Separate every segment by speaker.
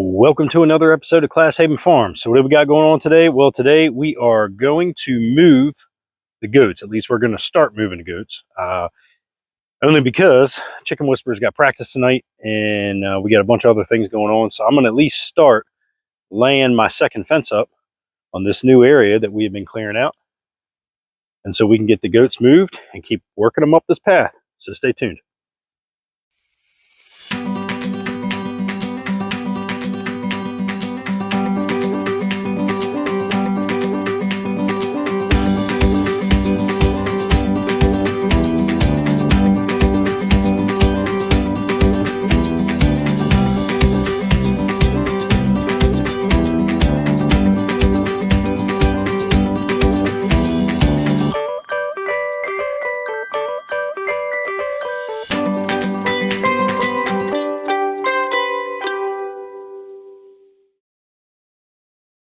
Speaker 1: Welcome to another episode of Class Haven Farms. So what do we got going on today? Well, today we are going to move the goats. At least we're going to start moving the goats. Only because Chicken Whisperer's got practice tonight and we got a bunch of other things going on. So I'm going to at least start laying my second fence up on this new area that we have been clearing out. And so we can get the goats moved and keep working them up this path. So stay tuned.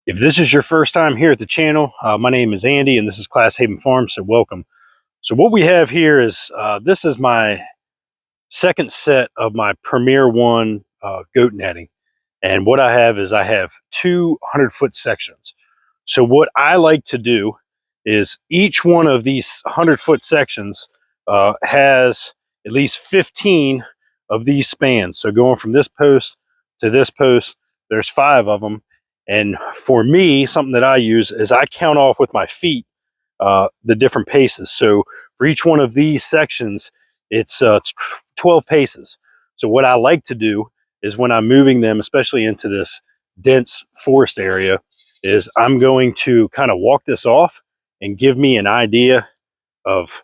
Speaker 1: If this is your first time here at the channel, my name is Andy and this is Class Haven Farms, so welcome. So what we have here is, this is my second set of my Premier One goat netting. And what I have is I have 200-foot sections. So what I like to do is each one of these 100-foot sections has at least 15 of these spans. So going from this post to this post, there's 5 of them. And for me, something that I use is I count off with my feet the different paces. So for each one of these sections, it's 12 paces. So what I like to do is when I'm moving them, especially into this dense forest area, is I'm going to kind of walk this off and give me an idea of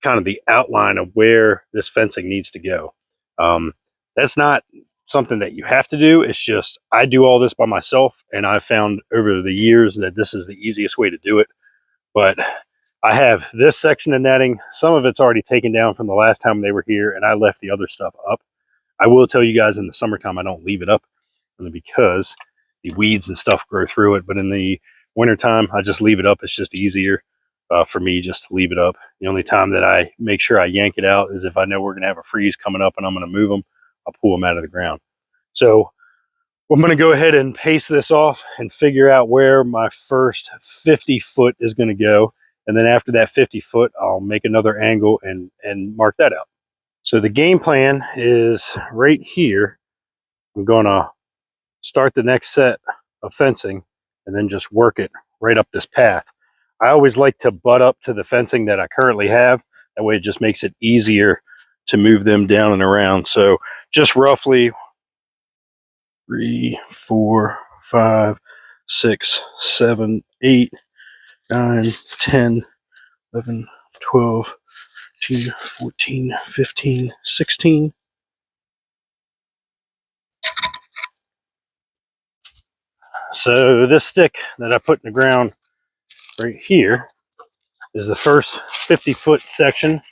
Speaker 1: kind of the outline of where this fencing needs to go. That's not something that you have to do. It's just I do all this by myself, and I've found over the years that this is the easiest way to do it. But I have this section of netting. Some of it's already taken down from the last time they were here, and I left the other stuff up. I will tell you guys in the summertime I don't leave it up only because the weeds and stuff grow through it. But in the wintertime, I just leave it up. It's just easier for me just to leave it up. The only time that I make sure I yank it out is if I know we're going to have a freeze coming up and I'm going to move them. I'll pull them out of the ground. So I'm going to go ahead and pace this off and figure out where my first 50 foot is going to go. And then after that 50 foot, I'll make another angle and mark that out. So the game plan is right here. I'm going to start the next set of fencing and then just work it right up this path. I always like to butt up to the fencing that I currently have. That way it just makes it easier to move them down and around. So just roughly 3, 4, 5, 6, 7, 8, 9, 10, 11, 12, 13, 14, 15, 16. So this stick that I put in the ground right here is the first 50-foot section.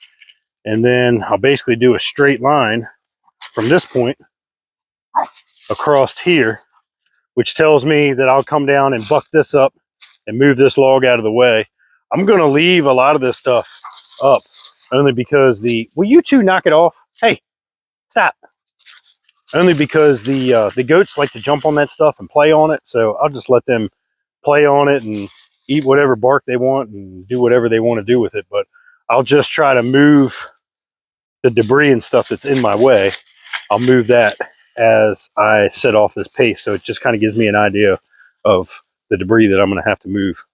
Speaker 1: And then I'll basically do a straight line from this point across here, which tells me that I'll come down and buck this up and move this log out of the way. I'm going to leave a lot of this stuff up only because will you two knock it off? Hey, stop. Only because the goats like to jump on that stuff and play on it. So I'll just let them play on it and eat whatever bark they want and do whatever they want to do with it. But I'll just try to move the debris and stuff that's in my way. I'll move that as I set off this pace. So it just kind of gives me an idea of the debris that I'm going to have to move.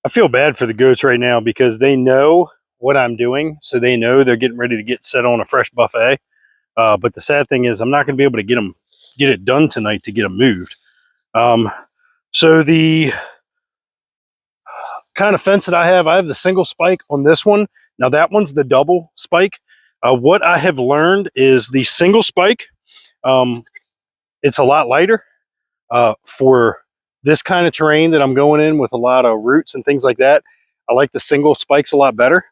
Speaker 1: I feel bad for the goats right now because they know what I'm doing. So they know they're getting ready to get set on a fresh buffet. But the sad thing is I'm not going to be able to get it done tonight to get them moved. So the kind of fence that I have the single spike on this one. Now that one's the double spike. What I have learned is the single spike, it's a lot lighter for this kind of terrain that I'm going in with a lot of roots and things like that. I like the single spikes a lot better.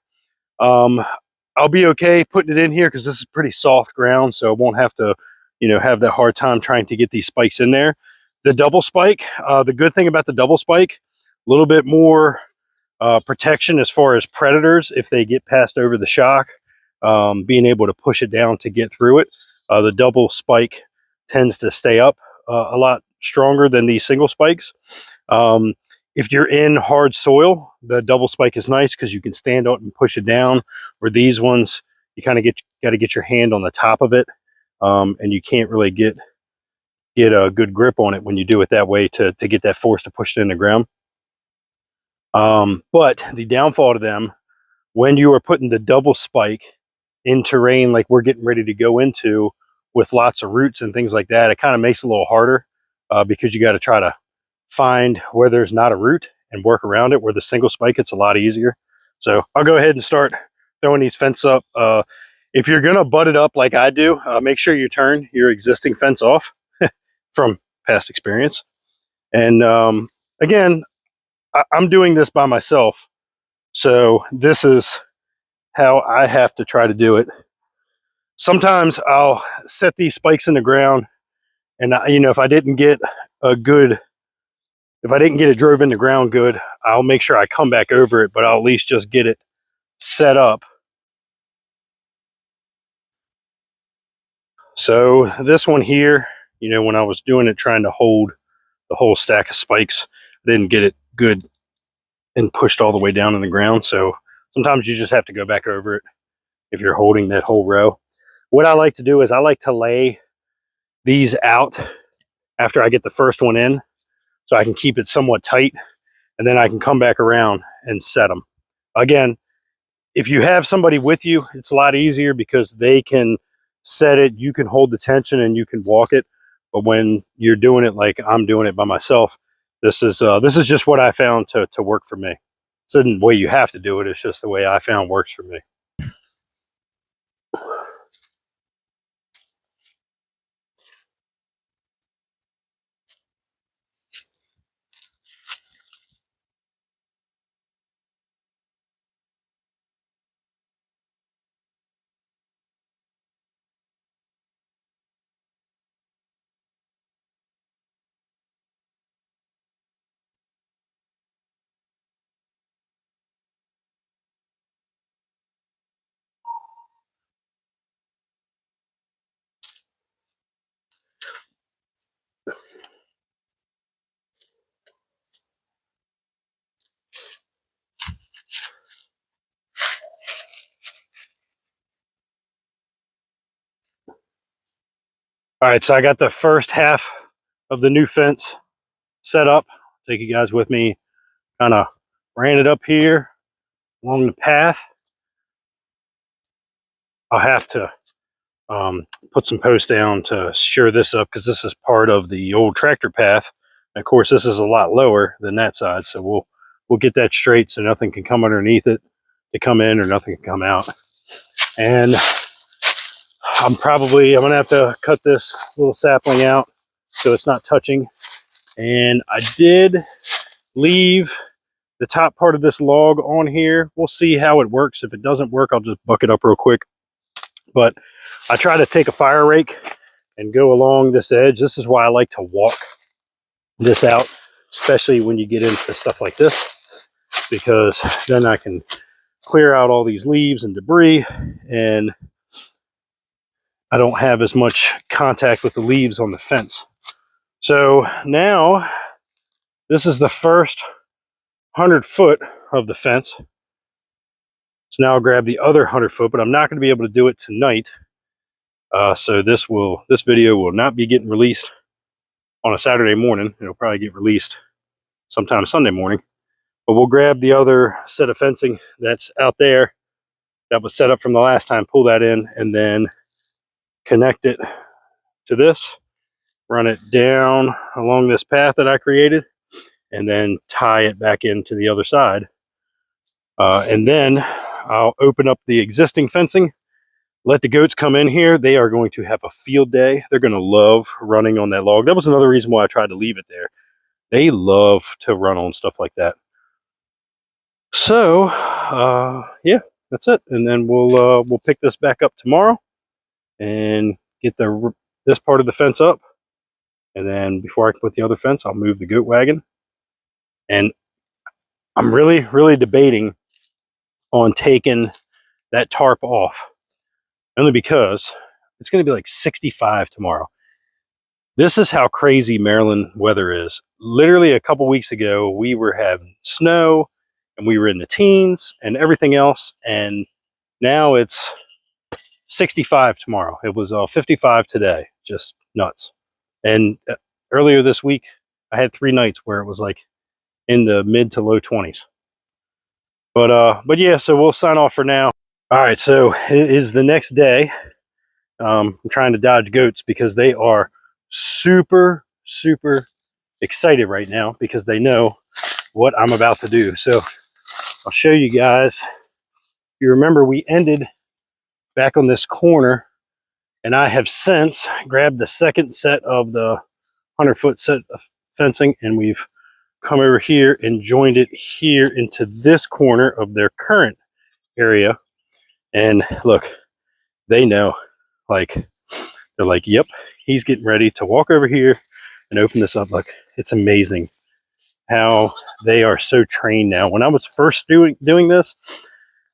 Speaker 1: I'll be okay putting it in here because this is pretty soft ground, so I won't have to, have that hard time trying to get these spikes in there. The double spike, the good thing about the double spike, a little bit more protection as far as predators if they get passed over the shock, being able to push it down to get through it. The double spike tends to stay up a lot stronger than these single spikes. If you're in hard soil, the double spike is nice because you can stand up and push it down. Where these ones, you kind of got to get your hand on the top of it, and you can't really get a good grip on it when you do it that way to get that force to push it in the ground. But the downfall to them, when you are putting the double spike in terrain like we're getting ready to go into with lots of roots and things like that, it kind of makes it a little harder because you got to try to find where there's not a root and work around it. Where the single spike, it's a lot easier. So I'll go ahead and start throwing these fence up. If you're gonna butt it up like I do, make sure you turn your existing fence off from past experience. And again, I'm doing this by myself, so this is how I have to try to do it. Sometimes I'll set these spikes in the ground, and if I didn't get it drove in the ground good, I'll make sure I come back over it, but I'll at least just get it set up. So this one here, when I was doing it, trying to hold the whole stack of spikes, I didn't get it good and pushed all the way down in the ground. So sometimes you just have to go back over it if you're holding that whole row. What I like to do is I like to lay these out after I get the first one in, so I can keep it somewhat tight, and then I can come back around and set them. Again, if you have somebody with you, it's a lot easier because they can set it, you can hold the tension, and you can walk it. But when you're doing it like I'm doing it by myself, this is just what I found to work for me. It's not the way you have to do it, it's just the way I found works for me. All right, so I got the first half of the new fence set up. Take you guys with me. Kind of ran it up here along the path. I'll have to put some posts down to shore this up because this is part of the old tractor path. And of course, this is a lot lower than that side, so we'll get that straight so nothing can come underneath it to come in, or nothing can come out. And I'm gonna have to cut this little sapling out so it's not touching. And I did leave the top part of this log on here. We'll see how it works. If it doesn't work, I'll just buck it up real quick. But I try to take a fire rake and go along this edge. This is why I like to walk this out, especially when you get into stuff like this, because then I can clear out all these leaves and debris, and I don't have as much contact with the leaves on the fence. So now this is the first 100 foot of the fence. So now I'll grab the other 100 foot, but I'm not going to be able to do it tonight. So this video will not be getting released on a Saturday morning. It'll probably get released sometime Sunday morning. But we'll grab the other set of fencing that's out there that was set up from the last time, pull that in, and then connect it to this, run it down along this path that I created, and then tie it back into the other side. And then I'll open up the existing fencing, let the goats come in here. They are going to have a field day. They're going to love running on that log. That was another reason why I tried to leave it there. They love to run on stuff like that. So, yeah, that's it. And then we'll pick this back up tomorrow and get this part of the fence up. And then before I can put the other fence, I'll move the goat wagon. And I'm really, really debating on taking that tarp off, only because it's going to be like 65 tomorrow. This is how crazy Maryland weather is. Literally a couple weeks ago, we were having snow and we were in the teens and everything else. And now it's 65 tomorrow. It was 55 today. Just nuts. And earlier this week, I had 3 nights where it was like in the mid to low 20s. But yeah, so we'll sign off for now. All right, so it is the next day. I'm trying to dodge goats because they are super excited right now because they know what I'm about to do. So I'll show you guys. You remember we ended back on this corner, and I have since grabbed the second set of the 100-foot set of fencing, and we've come over here and joined it here into this corner of their current area. And look, they know, like, they're like, yep, he's getting ready to walk over here and open this up. Look, it's amazing how they are so trained now. When I was first doing this,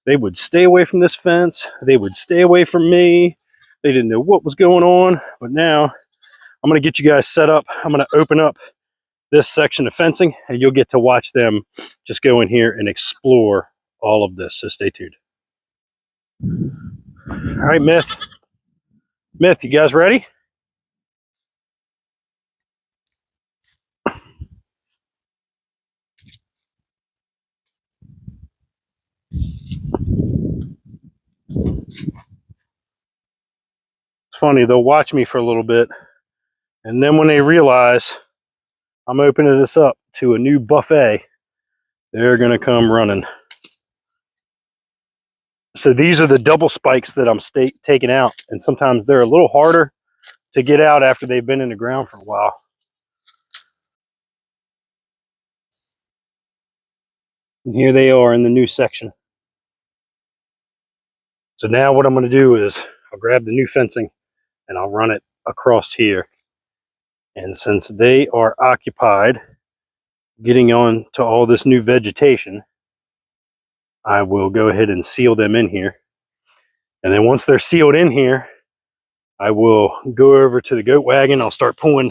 Speaker 1: they would stay away from this fence. They would stay away from me. They didn't know what was going on. But now I'm going to get you guys set up. I'm going to open up this section of fencing, and you'll get to watch them just go in here and explore all of this. So stay tuned. All right, Myth, you guys ready? It's funny, they'll watch me for a little bit, and then when they realize I'm opening this up to a new buffet, they're going to come running. So these are the double spikes that I'm taking out, and sometimes they're a little harder to get out after they've been in the ground for a while. And here they are in the new section. So now what I'm going to do is I'll grab the new fencing and I'll run it across here. And since they are occupied getting on to all this new vegetation, I will go ahead and seal them in here. And then once they're sealed in here, I will go over to the goat wagon. I'll start pulling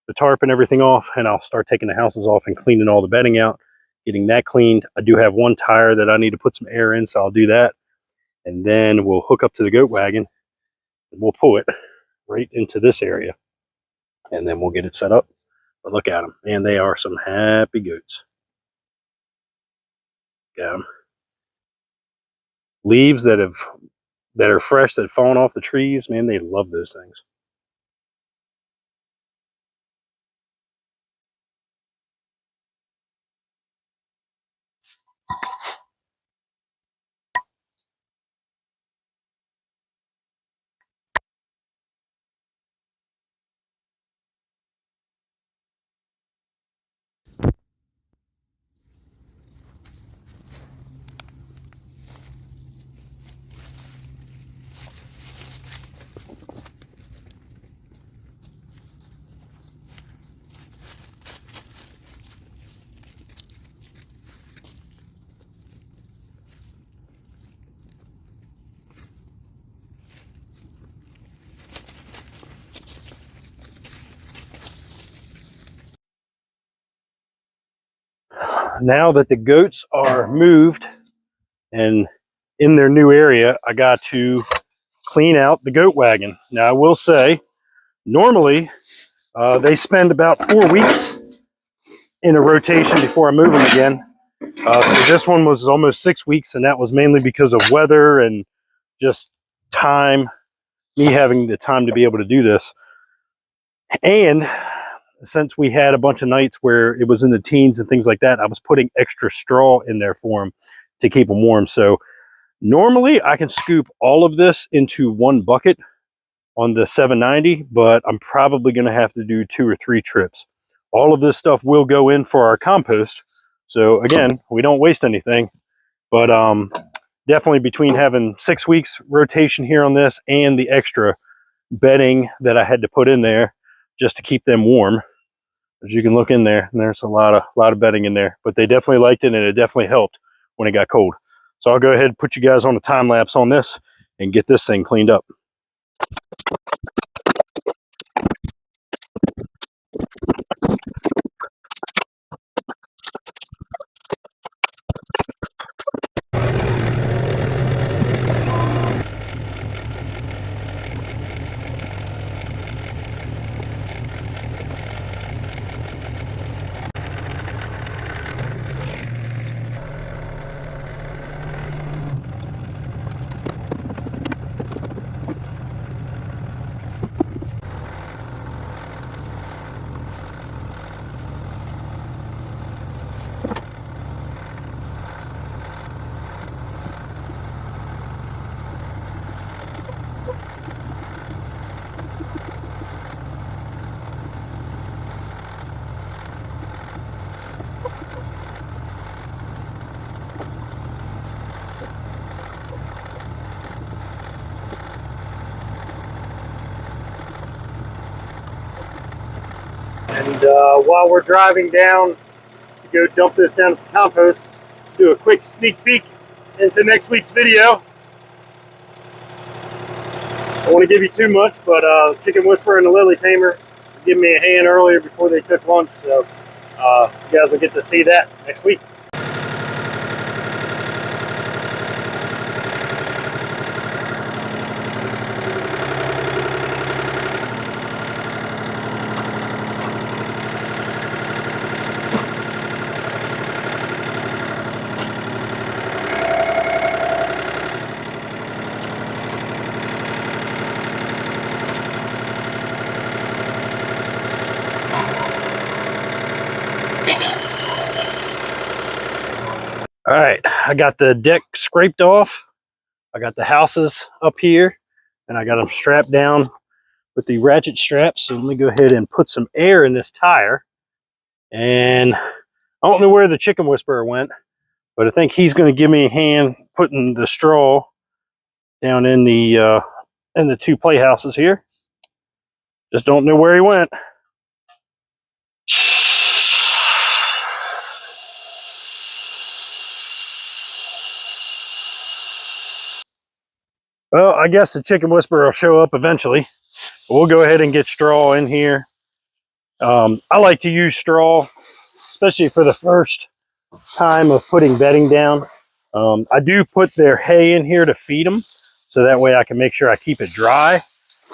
Speaker 1: the tarp and everything off, and I'll start taking the houses off and cleaning all the bedding out, getting that cleaned. I do have one tire that I need to put some air in, so I'll do that. And then we'll hook up to the goat wagon and we'll pull it right into this area. And then we'll get it set up. But look at them, man, they are some happy goats. Got them. Leaves that are fresh, that have fallen off the trees, man, they love those things. Now that the goats are moved and in their new area, I got to clean out the goat wagon. Now I will say, normally they spend about 4 weeks in a rotation before I move them again. So this one was almost 6 weeks, and that was mainly because of weather and just time, me having the time to be able to do this. And since we had a bunch of nights where it was in the teens and things like that, I was putting extra straw in there for them to keep them warm. So normally I can scoop all of this into one bucket on the 790, but I'm probably going to have to do 2 or 3 trips. All of this stuff will go in for our compost. So again, we don't waste anything, but definitely between having 6 weeks rotation here on this and the extra bedding that I had to put in there just to keep them warm. As you can look in there, and there's a lot of bedding in there, but they definitely liked it, and it definitely helped when it got cold. So I'll go ahead and put you guys on a time lapse on this and get this thing cleaned up. And while we're driving down to go dump this down at the compost, do a quick sneak peek into next week's video. I don't want to give you too much, but Chicken Whisperer and the Lily Tamer gave me a hand earlier before they took lunch, so you guys will get to see that next week. All right, I got the deck scraped off. I got the houses up here, and I got them strapped down with the ratchet straps. So let me go ahead and put some air in this tire. And I don't know where the Chicken Whisperer went, but I think he's going to give me a hand putting the straw down in the two playhouses here. Just don't know where he went. Well, I guess the Chicken Whisperer will show up eventually. We'll go ahead and get straw in here. I like to use straw, especially for the first time of putting bedding down. I do put their hay in here to feed them, so that way I can make sure I keep it dry.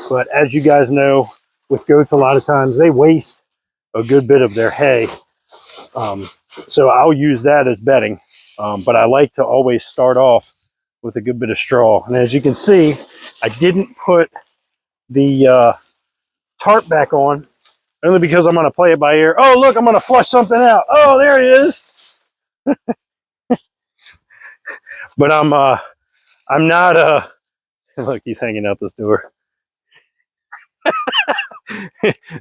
Speaker 1: But as you guys know, with goats, a lot of times they waste a good bit of their hay. So I'll use that as bedding. But I like to always start off with a good bit of straw. And as you can see, I didn't put the tarp back on, only because I'm going to play it by ear. Oh, look, I'm going to flush something out. Oh, there he is. But I'm not, look, he's hanging out this door.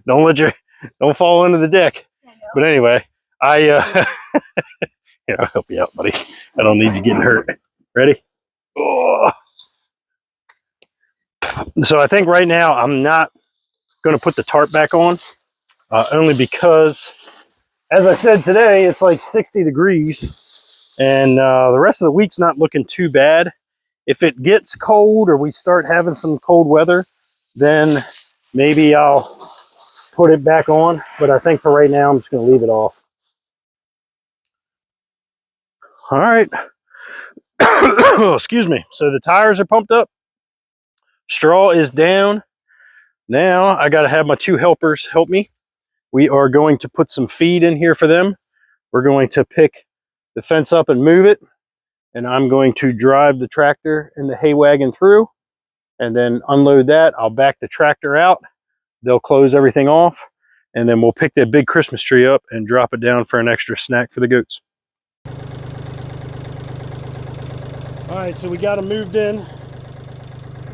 Speaker 1: Don't fall into the deck. But anyway, here, I'll help you out, buddy. I don't need you getting hurt. Ready? Oh. So I think right now I'm not going to put the tarp back on, only because, as I said today, it's like 60 degrees, and the rest of the week's not looking too bad. If it gets cold or we start having some cold weather, then maybe I'll put it back on. But I think for right now, I'm just going to leave it off. All right. Excuse me. So the tires are pumped up. Straw is down. Now I got to have my two helpers help me. We are going to put some feed in here for them. We're going to pick the fence up and move it. And I'm going to drive the tractor and the hay wagon through, and then unload that. I'll back the tractor out. They'll close everything off, and then we'll pick that big Christmas tree up and drop it down for an extra snack for the goats. All right, so we got them moved in,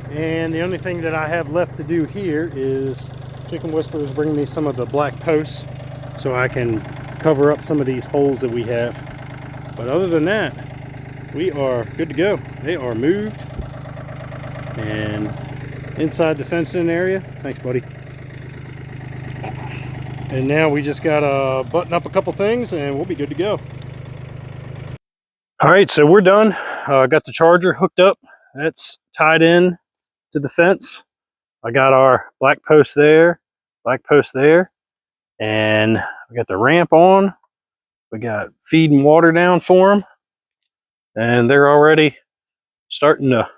Speaker 1: and the only thing that I have left to do here is Chicken Whisperer's bringing me some of the black posts so I can cover up some of these holes that we have. But other than that, we are good to go. They are moved and inside the fenced-in area. Thanks, buddy. And now we just gotta button up a couple things and we'll be good to go. All right, so we're done. Got the charger hooked up. That's tied in to the fence. I got our black post there, and we got the ramp on. We got feed and water down for them, and they're already starting to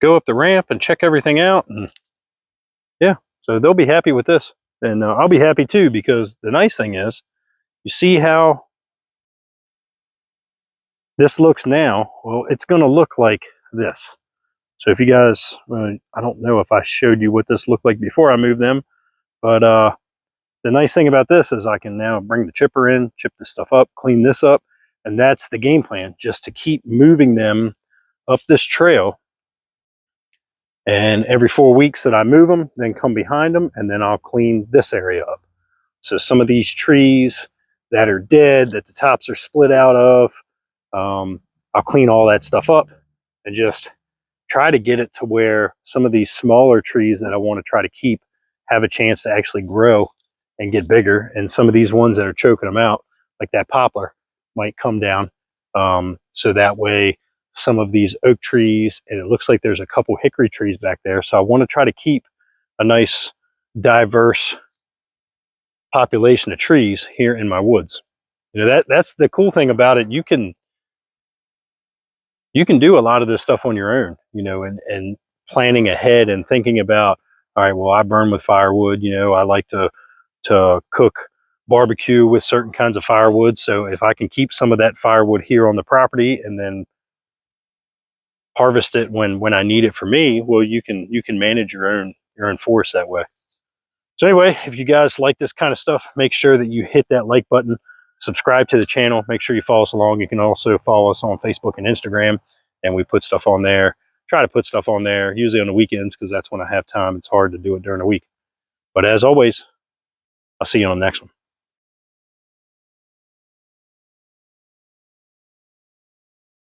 Speaker 1: go up the ramp and check everything out. And yeah, so they'll be happy with this, and I'll be happy too, because the nice thing is, you see how this looks now. Well, it's going to look like this. So if you guys, I don't know if I showed you what this looked like before I moved them, but the nice thing about this is I can now bring the chipper in, chip this stuff up, clean this up, and that's the game plan, just to keep moving them up this trail. And every 4 weeks that I move them, then come behind them, and then I'll clean this area up. So some of these trees that are dead, that the tops are split out of, I'll clean all that stuff up and just try to get it to where some of these smaller trees that I want to try to keep have a chance to actually grow and get bigger. And some of these ones that are choking them out, like that poplar, might come down. So that way, some of these oak trees, and it looks like there's a couple hickory trees back there. So I want to try to keep a nice, diverse population of trees here in my woods. You know, that's the cool thing about it. You can do a lot of this stuff on your own, you know, and planning ahead and thinking about, all right, well, I burn with firewood, you know, I like to cook barbecue with certain kinds of firewood. So if I can keep some of that firewood here on the property and then harvest it when I need it for me, well, you can manage your own forest that way. So anyway, if you guys like this kind of stuff, make sure that you hit that like button, subscribe to the channel, make sure you follow us along. You can also follow us on Facebook and Instagram, and we put stuff on there. Try to put stuff on there, usually on the weekends, because that's when I have time. It's hard to do it during the week. But as always, I'll see you on the next one.